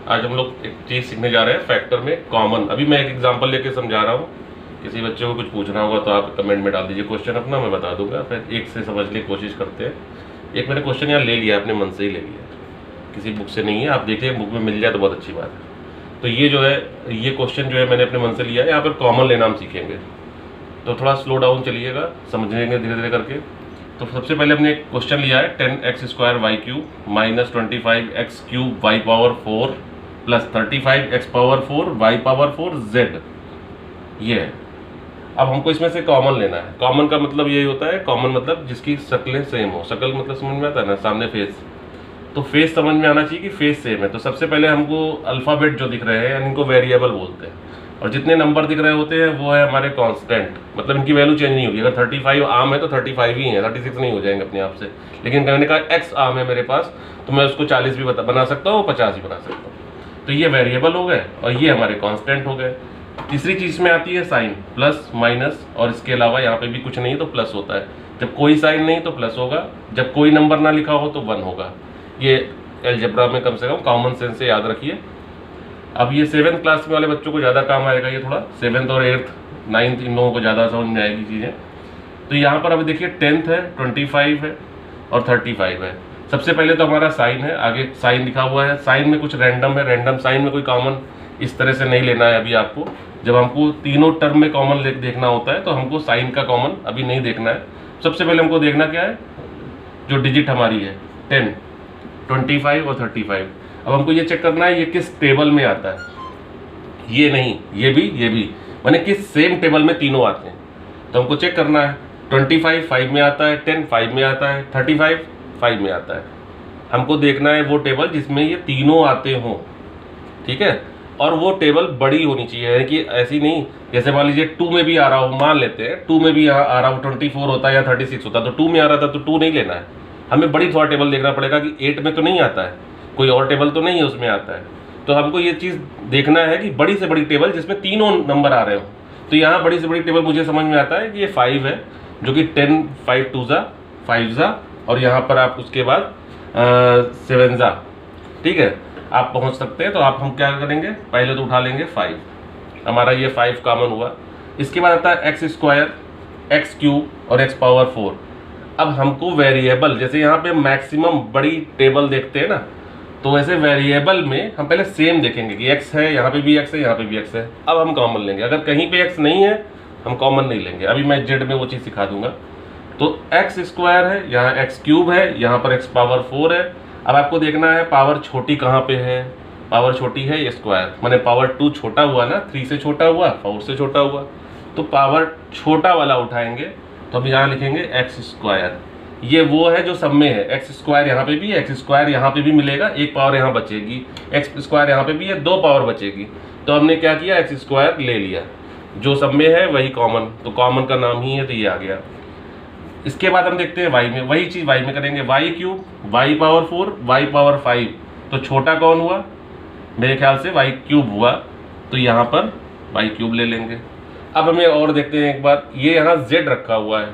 आज हम लोग एक चीज़ सीखने जा रहे हैं फैक्टर में कॉमन। अभी मैं एक एग्जांपल लेके समझा रहा हूँ, किसी बच्चे को कुछ पूछना होगा तो आप कमेंट में डाल दीजिए क्वेश्चन अपना, मैं बता दूंगा। फिर एक से समझने की कोशिश करते हैं। एक मैंने क्वेश्चन यहाँ ले लिया, अपने मन से ही ले लिया, किसी बुक से नहीं है। आप देखिए बुक में मिल जाए तो बहुत अच्छी बात है। तो ये जो है, ये क्वेश्चन जो है मैंने अपने मन से लिया है। यहाँ पर कॉमन लेना हम सीखेंगे, तो थोड़ा स्लो डाउन चलिएगा, समझेंगे धीरे धीरे करके। तो सबसे पहले हमने एक क्वेश्चन लिया है 10x² y³ minus 25x³ y⁴ plus 35x⁴ y⁴ z। ये है। अब हमको इसमें से कॉमन लेना है। कॉमन का मतलब यही होता है, कॉमन मतलब जिसकी शक्लें सेम हो। शक्ल मतलब समझ में आता है ना, सामने फेस, तो फेस समझ में आना चाहिए कि फेस सेम है। तो सबसे पहले हमको अल्फ़ाबेट जो दिख रहे हैं इनको वेरिएबल बोलते हैं, और जितने नंबर दिख रहे होते हैं वो है हमारे कांस्टेंट, मतलब इनकी वैल्यू चेंज नहीं होगी। अगर 35 आम है तो 35 ही है, 36 नहीं हो जाएंगे अपने आप से। लेकिन मैंने कहा x आम है मेरे पास, तो मैं उसको 40 भी बना सकता हूँ, 50 ही बना सकता हूँ। तो ये वेरिएबल हो गए और ये हमारे कांस्टेंट हो गए। तीसरी चीज़ में आती है साइन, प्लस माइनस, और इसके अलावा यहाँ पे भी कुछ नहीं तो प्लस होता है। जब कोई साइन नहीं तो प्लस होगा, जब कोई नंबर ना लिखा हो तो 1 होगा। ये अलजेब्रा में कम से कम कॉमन सेंस से याद रखिए। अब ये 7th क्लास में वाले बच्चों को ज़्यादा काम आएगा, ये थोड़ा 7th और 8th 9th इन लोगों को ज़्यादा समझ में आएगी चीज़ें। तो यहाँ पर अभी देखिए 10th है, 25 है और 35 है। सबसे पहले तो हमारा साइन है, आगे साइन लिखा हुआ है। साइन में कुछ रैंडम है, रैंडम साइन में कोई कॉमन इस तरह से नहीं लेना है अभी आपको। जब हमको तीनों टर्म में कॉमन देखना होता है तो हमको साइन का कॉमन अभी नहीं देखना है। सबसे पहले हमको देखना क्या है, जो डिजिट हमारी है 10, 25 और 35। अब हमको ये चेक करना है ये किस टेबल में आता है। ये नहीं, ये भी माने किस सेम टेबल में तीनों आते हैं। तो हमको चेक करना है 25 5 में आता है, 10 5 में आता है, 35 5 में आता है। हमको देखना है वो टेबल जिसमें ये तीनों आते हों, ठीक है। और वो टेबल बड़ी होनी चाहिए, कि ऐसी नहीं जैसे मान लीजिए 2 में भी आ रहा हो, मान लेते हैं 2 में भी आ रहा हो, 24 होता है या 36 होता है, तो 2 में आ रहा था तो 2 नहीं लेना है। हमें बड़ी थोड़ा टेबल देखना पड़ेगा कि 8 में तो नहीं आता है, कोई और टेबल तो नहीं है उसमें आता है। तो हमको ये चीज़ देखना है कि बड़ी से बड़ी टेबल जिसमें तीनों नंबर आ रहे हो। तो यहाँ बड़ी से बड़ी टेबल मुझे समझ में आता है कि ये 5 है, जो कि 10 5 2 ज़ा 5 ज़ा, और यहाँ पर आप उसके बाद 7 ज़ा, ठीक है, आप पहुँच सकते हैं। तो आप हम क्या करेंगे, पहले तो उठा लेंगे 5, हमारा ये 5 कॉमन हुआ। इसके बाद आता है x² x³ और x⁴। अब हमको वेरिएबल, जैसे यहाँ पे मैक्सिमम बड़ी टेबल देखते हैं ना, तो वैसे वेरिएबल में हम पहले सेम देखेंगे कि x है, यहाँ पे भी x है, यहाँ पे भी x है। अब हम कॉमन लेंगे, अगर कहीं पे x नहीं है हम कॉमन नहीं लेंगे। अभी मैं z में वो चीज़ सिखा दूंगा। तो x² है, यहाँ x³ है, यहाँ पर x⁴ है। अब आपको देखना है पावर छोटी कहाँ पे है। पावर छोटी है ये स्क्वायर, मैंने पावर 2 छोटा हुआ ना, 3 से छोटा हुआ, 4 से छोटा हुआ, तो पावर छोटा वाला उठाएंगे। तो अब यहाँ लिखेंगे x²। ये वो है जो सब में है, x² यहाँ पे भी, x² यहाँ पे भी मिलेगा, एक पावर यहाँ बचेगी, x² यहाँ पे भी है, 2 पावर बचेगी। तो हमने क्या किया, x² ले लिया, जो सब में है वही कॉमन, तो कॉमन का नाम ही है, तो ये आ गया। इसके बाद हम देखते हैं y में, वही चीज़ y में करेंगे, y³ y⁴ y⁴ तो छोटा कौन हुआ, मेरे ख्याल से y³ हुआ, तो यहाँ पर y³ ले लेंगे। अब हमें और देखते हैं एक बार, ये यहाँ z रखा हुआ है,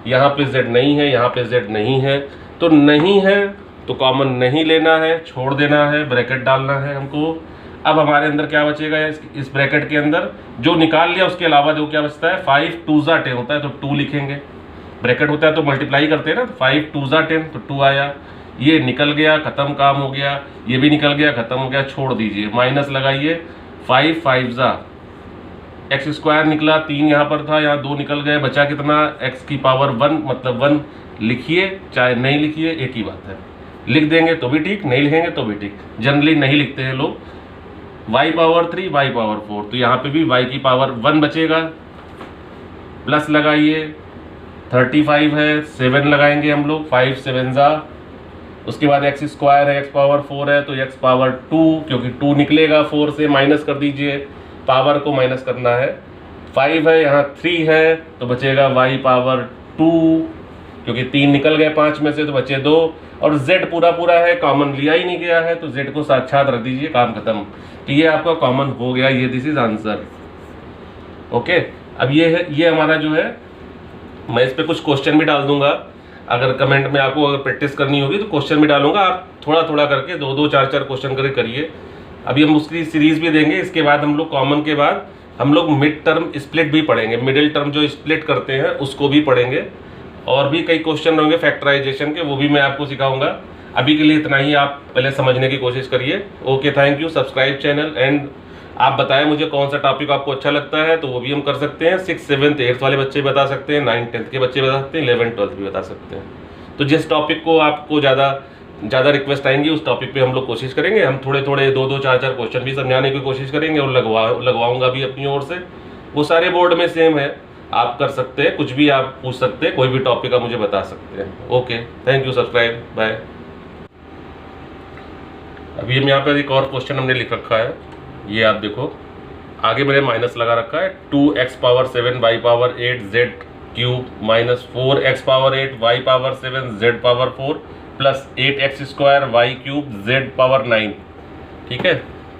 यहाँ पे z नहीं है, यहाँ पे z नहीं है, तो नहीं है तो कॉमन नहीं लेना है, छोड़ देना है, ब्रैकेट डालना है हमको। अब हमारे अंदर क्या बचेगा, इस ब्रैकेट के अंदर जो निकाल लिया उसके अलावा जो क्या बचता है, 5 2 ज़ा 10 होता है, तो 2 लिखेंगे। ब्रैकेट होता है तो मल्टीप्लाई करते हैं ना, 5 2 ज़ा 10, तो 2 आया। ये निकल गया, खत्म, काम हो गया। ये भी निकल गया, खत्म हो गया, छोड़ दीजिए, माइनस लगाइए, 5 5 ज़ा x² निकला, 3 यहाँ पर था, यहाँ 2 निकल गए, बचा कितना, x⁴ मतलब 1 लिखिए, चाहे नहीं लिखिए एक ही बात है। लिख देंगे तो भी ठीक, नहीं लिखेंगे तो भी ठीक। जनरली नहीं लिखते हैं लोग। y⁴ y⁴ तो यहाँ पे भी y⁴ 1 बचेगा, प्लस लगाइए, 35 है, 7 लगाएंगे हम लोग, 5 7 ज़ा। उसके बाद x² है, x⁴ है, तो x⁴2, क्योंकि 2 निकलेगा 4 से, माइनस कर दीजिए, पावर को माइनस करना है। 5 है, यहाँ 3 है, तो बचेगा y⁴2, क्योंकि 3 निकल गए 5 में से, तो बचे 2, और z पूरा है, कॉमन लिया ही नहीं गया है, तो z को साक्षात रख दीजिए, काम खत्म। तो ये आपका कॉमन हो गया, ये दिस इज आंसर। ओके, अब ये है, ये हमारा जो है, मैं इस पर कुछ क्वेश्चन भी डाल दूंगा। अगर कमेंट में आपको अगर प्रैक्टिस करनी होगी तो क्वेश्चन भी डालूंगा, आप थोड़ा थोड़ा करके 2 2 4 4 क्वेश्चन करके करिए। अभी हम उसकी सीरीज भी देंगे। इसके बाद हम लोग कॉमन के बाद हम लोग मिड टर्म स्प्लिट भी पढ़ेंगे, मिडिल टर्म जो स्प्लिट करते हैं उसको भी पढ़ेंगे, और भी कई क्वेश्चन होंगे फैक्टराइजेशन के, वो भी मैं आपको सिखाऊंगा। अभी के लिए इतना ही, आप पहले समझने की कोशिश करिए। Okay, thank you. Subscribe channel, and आप बताएं मुझे कौन सा टॉपिक आपको अच्छा लगता है, तो वो भी हम कर सकते हैं। 6th 7th 8th वाले बच्चे बता सकते हैं, 9th 10th के बच्चे बता सकते हैं, 11th 12th भी बता सकते हैं। तो जिस टॉपिक को आपको ज़्यादा रिक्वेस्ट आएंगी उस टॉपिक पे हम लोग कोशिश करेंगे। हम थोड़े 2 4 क्वेश्चन भी समझाने की कोशिश करेंगे, और लगवाऊंगा भी अपनी ओर से। वो सारे बोर्ड में सेम है, आप कर सकते हैं, कुछ भी आप पूछ सकते हैं, कोई भी टॉपिक आप मुझे बता सकते हैं। Okay, thank you. Subscribe, bye. अभी हम यहाँ पर एक और क्वेश्चन हमने लिख रखा है, ये आप देखो, आगे मैंने माइनस लगा रखा है। 2x power 7 y power 8 z cube minus 4x power 8 y power 7 z power 4 plus 8x square y cube z power 9। ठीक है,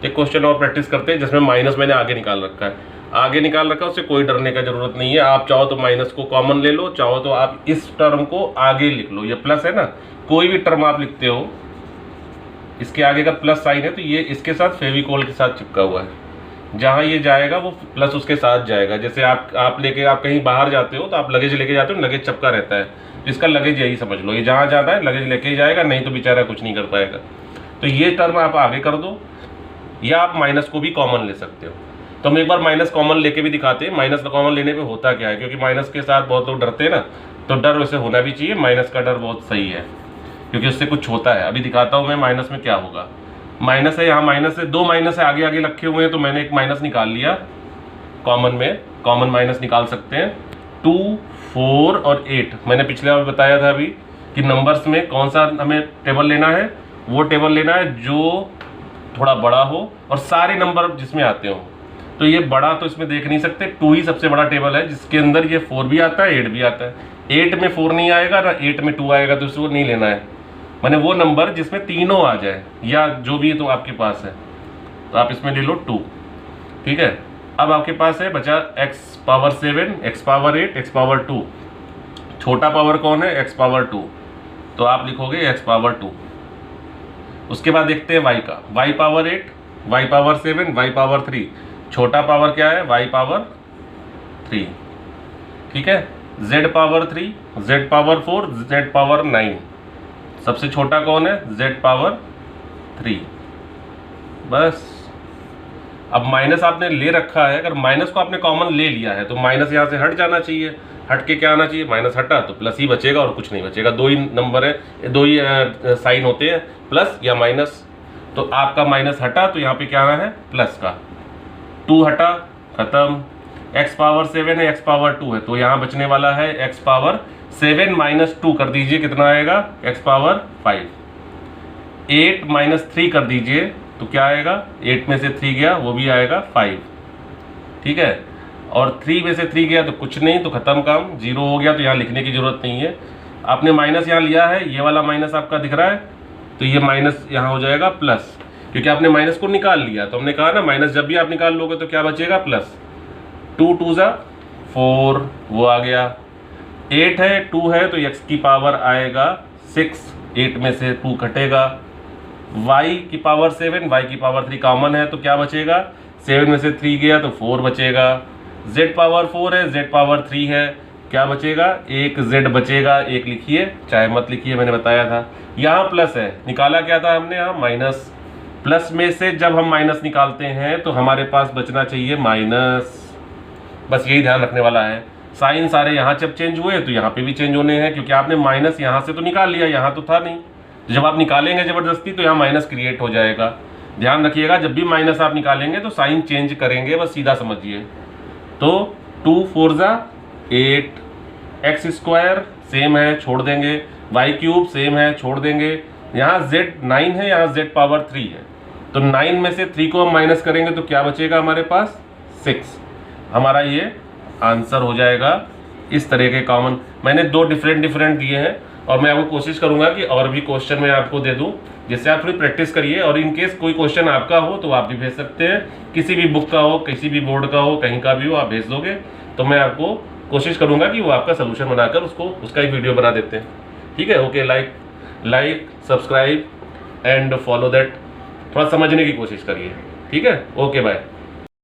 एक क्वेश्चन और प्रैक्टिस करते हैं जिसमें माइनस मैंने आगे निकाल रखा है। आगे निकाल रखा है, उससे कोई डरने का जरूरत नहीं है। आप चाहो तो माइनस को कॉमन ले लो, चाहो तो आप इस टर्म को आगे लिख लो। ये प्लस है ना, कोई भी टर्म आप लिखते हो इसके आगे का प्लस साइन है, तो ये इसके साथ फेविकोल के साथ चिपका हुआ है। जहाँ ये जाएगा वो प्लस उसके साथ जाएगा। जैसे आप कहीं बाहर जाते हो तो आप लगेज लेके जाते हो, लगेज चपका रहता है, तो इसका लगेज यही समझ लो, ये जहाँ जाता है लगेज लेके ही जाएगा, नहीं तो बेचारा कुछ नहीं कर पाएगा। तो ये टर्म आप आगे कर दो, या आप माइनस को भी कॉमन ले सकते हो। तो हम एक बार माइनस कॉमन लेके भी दिखाते हैं। माइनस कॉमन लेने पे होता क्या है, क्योंकि माइनस के साथ बहुत लोग डरते हैं ना, तो डर वैसे होना भी चाहिए। माइनस का डर बहुत सही है, क्योंकि उससे कुछ होता है। अभी दिखाता हूँ मैं माइनस में क्या होगा। माइनस है, यहाँ माइनस है, 2 माइनस है आगे आगे रखे हुए हैं, तो मैंने एक माइनस निकाल लिया कॉमन में। कॉमन माइनस निकाल सकते हैं। 2, 4 और 8 मैंने पिछले बार बताया था अभी कि नंबर्स में कौन सा हमें टेबल लेना है। वो टेबल लेना है जो थोड़ा बड़ा हो और सारे नंबर जिसमें आते हो। तो ये बड़ा तो इसमें देख नहीं सकते, 2 ही सबसे बड़ा टेबल है जिसके अंदर ये 4 भी आता है, 8 भी आता है। 8 में 4 नहीं आएगा ना, 8 में 2 आएगा, तो इसको नहीं लेना है। मैंने वो नंबर जिसमें तीनों आ जाए, या जो भी तो आपके पास है, तो आप इसमें ले लो 2। ठीक है, अब आपके पास है बचा x power 7, x power 8, x power 2। छोटा पावर कौन है? x पावर 2, तो आप लिखोगे x पावर 2। उसके बाद देखते हैं y का। y power 8, y power 7, y power 3। छोटा पावर क्या है? y power 3। ठीक है, z power 3, z power 4, z power 9। सबसे छोटा कौन है? z power 3। बस। अब माइनस आपने ले रखा है, अगर माइनस को आपने कॉमन ले लिया है तो माइनस यहाँ से हट जाना चाहिए। हट के क्या आना चाहिए? माइनस हटा तो प्लस ही बचेगा और कुछ नहीं बचेगा। 2 ही नंबर है, 2 ही साइन होते हैं, प्लस या माइनस। तो आपका माइनस हटा तो यहाँ पे क्या आना है? प्लस का। 2 हटा, खत्म। x पावर 7 है, x पावर 2 है, तो यहाँ बचने वाला है x पावर 7 माइनस 2 कर दीजिए, कितना आएगा? x power 5। 8 माइनस 3 कर दीजिए तो क्या आएगा? 8 में से 3 गया, वो भी आएगा 5। ठीक है, और 3 में से 3 गया तो कुछ नहीं, तो खत्म काम, 0 हो गया। तो यहाँ लिखने की जरूरत नहीं है। आपने माइनस यहाँ लिया है, ये वाला माइनस आपका दिख रहा है, तो ये माइनस यहाँ हो जाएगा प्लस, क्योंकि आपने माइनस को निकाल लिया। तो हमने कहा ना, माइनस जब भी आप निकाल लोगे तो क्या बचेगा? प्लस। 2 2 ज़ा 4, वो आ गया। 8 है, 2 है, तो x की पावर आएगा 6। 8 में से 2 कटेगा। y की पावर 7, y की पावर 3 कॉमन है, तो क्या बचेगा? 7 में से 3 गया तो 4 बचेगा। z पावर 4 है, z पावर 3 है, क्या बचेगा? एक z बचेगा। एक लिखिए, चाहे मत लिखिए, मैंने बताया था। यहाँ प्लस है, निकाला क्या था हमने? यहाँ माइनस। प्लस में से जब हम माइनस निकालते हैं तो हमारे पास बचना चाहिए माइनस। बस यही ध्यान रखने वाला है। साइन सारे यहाँ जब चेंज हुए तो यहाँ पे भी चेंज होने हैं, क्योंकि आपने माइनस यहाँ से तो निकाल लिया, यहाँ तो था नहीं। जब आप निकालेंगे ज़बरदस्ती तो यहाँ माइनस क्रिएट हो जाएगा। ध्यान रखिएगा, जब भी माइनस आप निकालेंगे तो साइन चेंज करेंगे, बस सीधा समझिए। तो 2 4 ज़ा 8, x स्क्वायर सेम है, छोड़ देंगे। y क्यूब सेम है, छोड़ देंगे। यहाँ z 9 है, यहाँ z पावर 3 है, तो 9 में से 3 को हम माइनस करेंगे तो क्या बचेगा हमारे पास? 6। हमारा ये आंसर हो जाएगा। इस तरह के कॉमन मैंने 2 डिफरेंट दिए हैं, और मैं आपको कोशिश करूंगा कि और भी क्वेश्चन मैं आपको दे दूं, जिससे आप थोड़ी प्रैक्टिस करिए। और इन केस कोई क्वेश्चन आपका हो तो आप भी भेज सकते हैं, किसी भी बुक का हो, किसी भी बोर्ड का हो, कहीं का भी हो, आप भेज दोगे तो मैं आपको कोशिश करूंगा कि वो आपका सोल्यूशन बनाकर उसका एक वीडियो बना देते हैं। ठीक है, okay, like subscribe and follow that. थोड़ा समझने की कोशिश करिए। ठीक है, ओके बाय।